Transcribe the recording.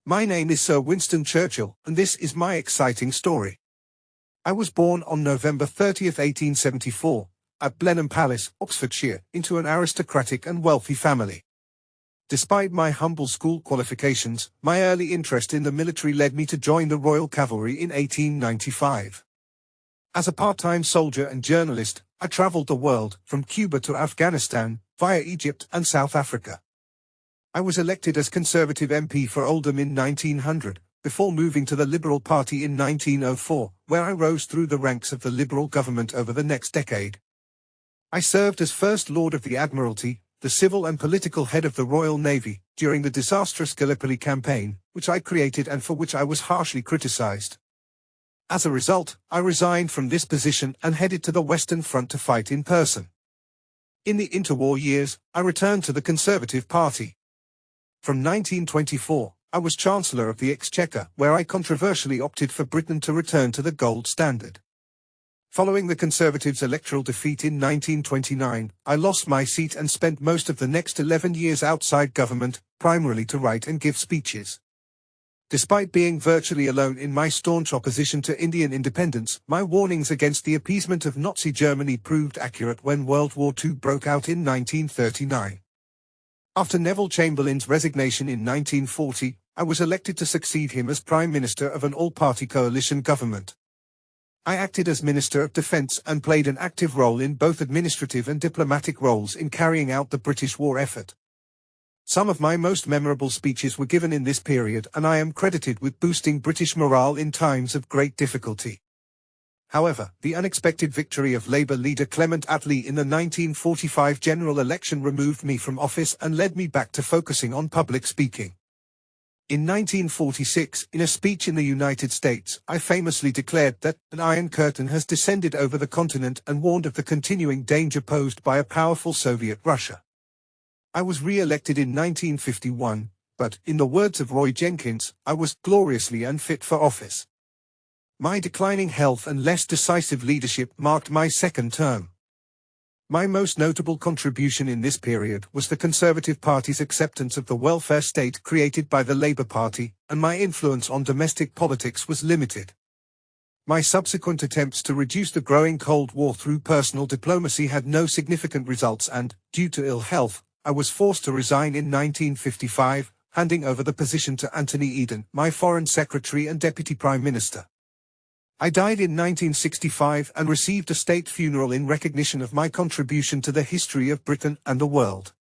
My name is Sir Winston Churchill, and this is my exciting story. I was born on November 30, 1874, at Blenheim Palace, Oxfordshire, into an aristocratic and wealthy family. Despite my humble school qualifications, my early interest in the military led me to join the Royal Cavalry in 1895. As a part-time soldier and journalist, I traveled the world, from Cuba to Afghanistan, via Egypt and South Africa. I was elected as Conservative MP for Oldham in 1900, before moving to the Liberal Party in 1904, where I rose through the ranks of the Liberal government over the next decade. I served as First Lord of the Admiralty, the civil and political head of the Royal Navy, during the disastrous Gallipoli campaign, which I created and for which I was harshly criticised. As a result, I resigned from this position and headed to the Western Front to fight in person. In the interwar years, I returned to the Conservative Party. From 1924, I was Chancellor of the Exchequer, where I controversially opted for Britain to return to the gold standard. Following the Conservatives' electoral defeat in 1929, I lost my seat and spent most of the next 11 years outside government, primarily to write and give speeches. Despite being virtually alone in my staunch opposition to Indian independence, my warnings against the appeasement of Nazi Germany proved accurate when World War II broke out in 1939. After Neville Chamberlain's resignation in 1940, I was elected to succeed him as Prime Minister of an all-party coalition government. I acted as Minister of Defence and played an active role in both administrative and diplomatic roles in carrying out the British war effort. Some of my most memorable speeches were given in this period, and I am credited with boosting British morale in times of great difficulty. However, the unexpected victory of Labour leader Clement Attlee in the 1945 general election removed me from office and led me back to focusing on public speaking. In 1946, in a speech in the United States, I famously declared that an Iron Curtain has descended over the continent and warned of the continuing danger posed by a powerful Soviet Russia. I was re-elected in 1951, but, in the words of Roy Jenkins, I was gloriously unfit for office. My declining health and less decisive leadership marked my second term. My most notable contribution in this period was the Conservative Party's acceptance of the welfare state created by the Labour Party, and my influence on domestic politics was limited. My subsequent attempts to reduce the growing Cold War through personal diplomacy had no significant results and, due to ill health, I was forced to resign in 1955, handing over the position to Anthony Eden, my Foreign Secretary and Deputy Prime Minister. I died in 1965 and received a state funeral in recognition of my contribution to the history of Britain and the world.